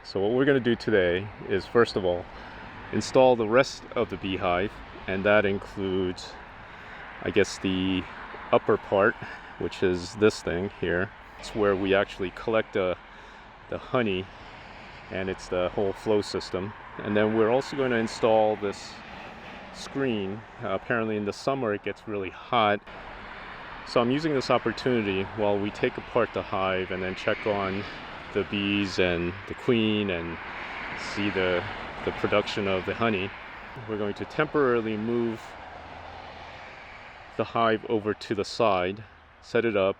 So what we're going to do today is, first of all, install the rest of the beehive, and that includes, I guess, the upper part, which is this thing here. It's where we actually collect the honey, and it's the whole flow system. And then we're also going to install this screen. Apparently in the summer it gets really hot, so I'm using this opportunity while we take apart the hive and then check on the bees and the queen and see the production of the honey. We're going to temporarily move the hive over to the side, set it up,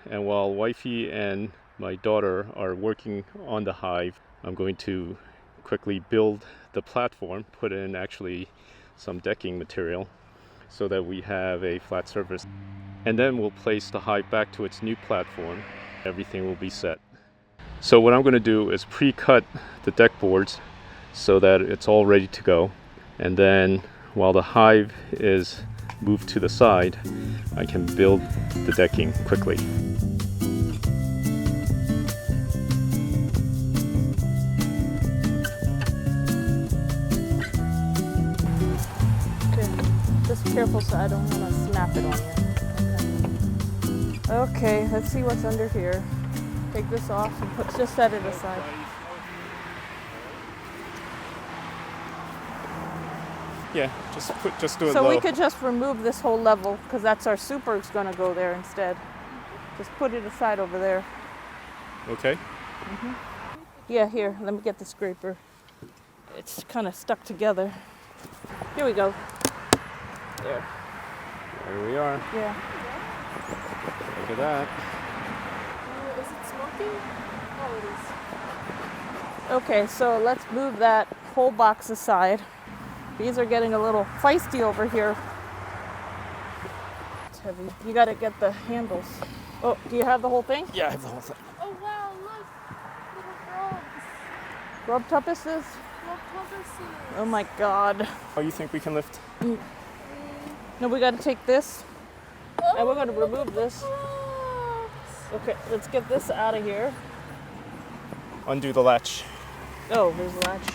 and while wifey and my daughter are working on the hive, I'm going to quickly build the platform, put in actually some decking material so that we have a flat surface, and then we'll place the hive back to its new platform. Everything will be set. So what I'm going to do is pre-cut the deck boards so that it's all ready to go, and then while the hive is moved to the side, I can build the decking quickly. Okay, just careful so I don't want to snap it on you. Okay, let's see what's under here. Take this off and just set it aside. Yeah, just do it So low. we could just remove this whole level because that's our super's going to go there instead. Just put it aside over there. Okay. Yeah, here, let me get the scraper. It's kind of stuck together. Here we go. There. There we are. Yeah. Look at that. Is it smoking? Oh, it is. Okay, so let's move that whole box aside. Bees are getting a little feisty over here. It's heavy. You got to get the handles. Oh, do you have the whole thing? Yeah, I have the whole thing. Oh wow, look! Little frogs. Grub tuppuses? Little puppuses. Oh my god. Oh, you think we can lift? No, we got to take this. Oh, And we're going to remove this. frogs. Okay, let's get this out of here. Undo the latch. Oh, there's a latch.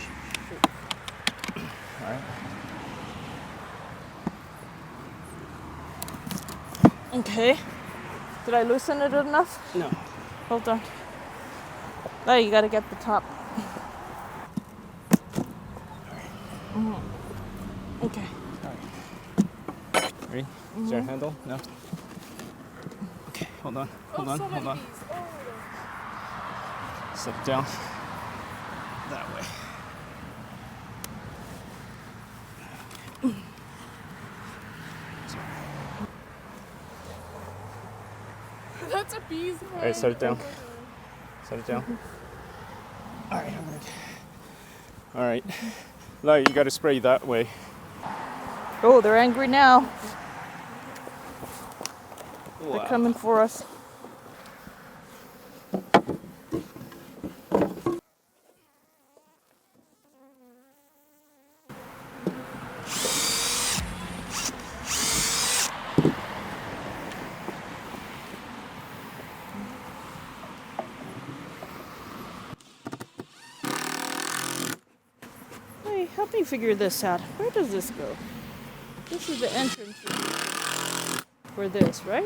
All right. Okay. Did I loosen it enough? No. Hold on. Oh, you got to get the top. Okay. Ready? Is there a handle? No. Okay, hold on. Hold on. So Hold many on. bees. Oh. Set it down. That way. That's a bee's head. All right, set it down. Set it down. All right, I'm gonna. All right. No, you got to spray that way. Oh, they're angry now. Wow. They're coming for us. Hey, help me figure this out. Where does this go? This is the entrance for this, right?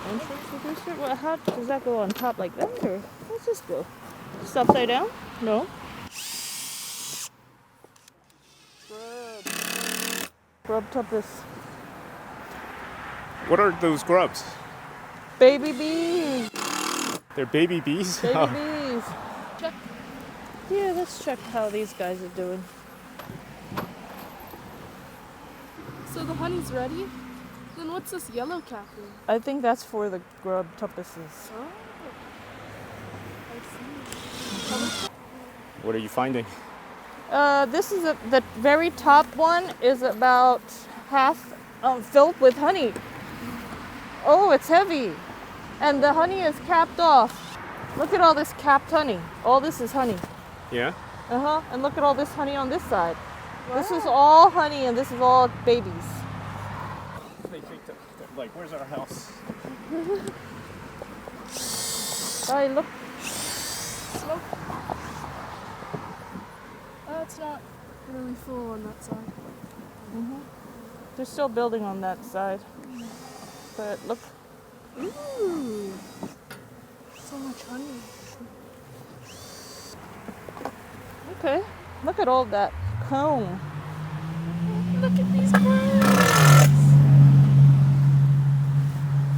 Entrance for this? Well, how does that go on top like that? Or where's this go? Just upside down? No. Grub tuppus. What are those grubs? Baby bees. They're baby bees? Baby Oh. bees. Check. Yeah, let's check how these guys are doing. So the honey's ready? Then what's this yellow cap in? I think that's for the grub tuppuses. Oh. I see. What are you finding? This is the very top one is about half filled with honey. Oh, it's heavy. And the honey is capped off. Look at all this capped honey. All this is honey. Yeah? Uh-huh. And look at all this honey on this side. This is all honey and this is all babies. They think that, like, where's our house? Oh, look. smoke. It's not really full on that side. They're still building on that side. But look. Ooh, so much honey. Okay. Look at all that comb. Look at these birds.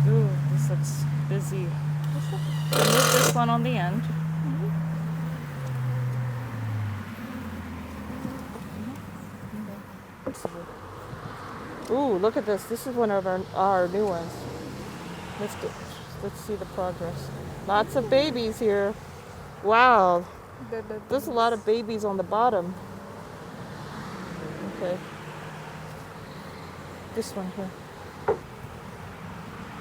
Ooh, this looks busy. Move this one on the end. Ooh, look at this. This is one of our new ones. Let's see the progress. Lots of babies here. Wow. There's a lot of babies on the bottom. Okay. This one here.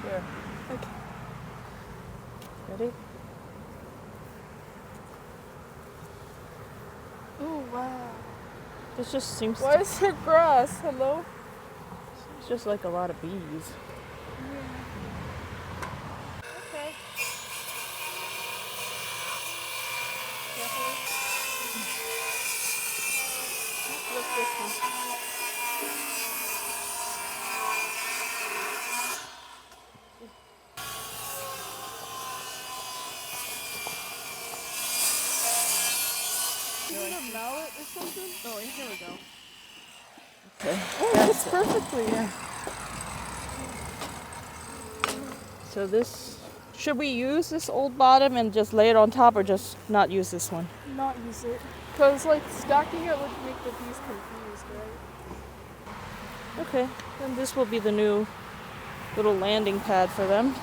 Here. Okay. Ready? Ooh, wow. This just seems Why is there grass? Hello? it's just like a lot of bees. Okay. Look this one. Is it a mallet or something? Oh, here we go. Okay. Oh, it fits perfectly. Yeah. So this, should we use this old bottom and just lay it on top, or just not use this one? Not use it. Because, like, stacking it would make the bees confused, right? Okay. Then this will be the new little landing pad for them.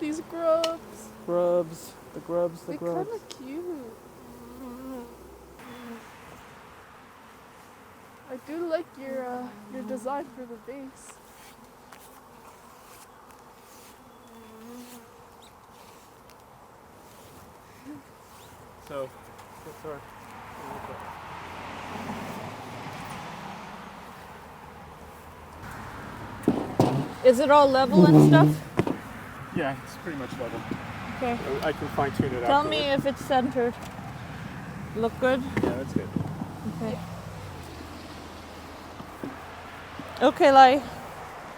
These grubs. Grubs. The grubs, the They're grubs. kind of cute. I do like your design for the base. So, sorry. Is it all level and stuff? Yeah, it's pretty much level. Okay. I can fine tune it out. Tell me if it's centered. Look good? Yeah, that's good. Okay. Okay, Lai.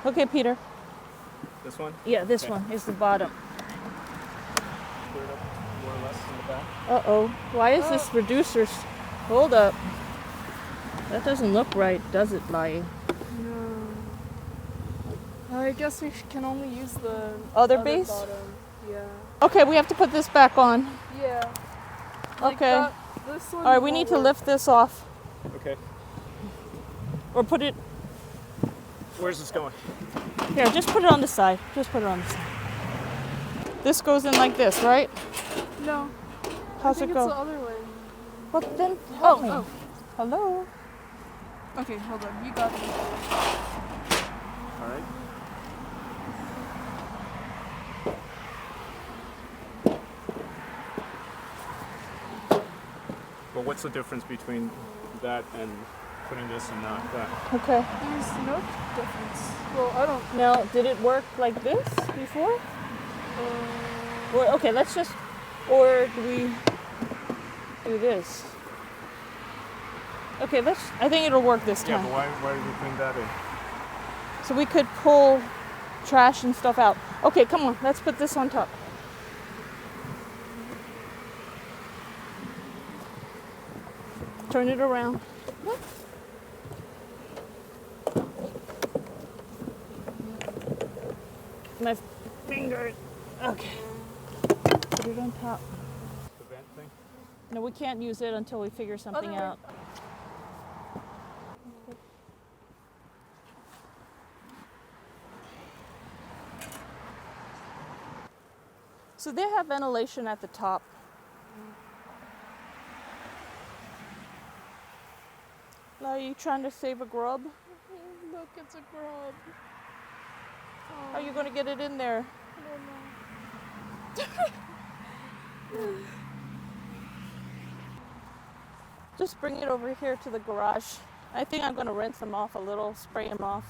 Okay, Peter. This one? Yeah, this Okay. one is the bottom. Clear it up more or less in the back. Uh-oh. Why is this reducer? Hold up. That doesn't look right, does it, Lai? No. I guess we can only use the Other base? bottom. Yeah. Okay, we have to put this back on. Yeah. Like Okay. that, this one All right, we won't need to work. lift this off. Okay. Or put it... Where's this going? Here, just put it on the side. Just put it on the side. This goes in like this, right? No. How's I think it go? it's the other way. Well, then help me. Oh. Hello? Okay, hold on. You got me. All right. Well, what's the difference between that and putting this and not that? Okay. There's no difference. Well, I don't. Now, did it work like this before? Or, okay, let's just... Or do we do this? Okay, I think it'll work this Yeah, time. but why are we putting that in? So we could pull trash and stuff out. Okay, come on, let's put this on top. Turn it around. My finger. Okay. Put it on top. The vent thing? No, we can't use it until we figure something Other way. out. So they have ventilation at the top. Are you trying to save a grub? Look, it's a grub. How are you going to get it in there? I don't know. Just bring it over here to the garage. I think I'm going to rinse them off a little, spray them off.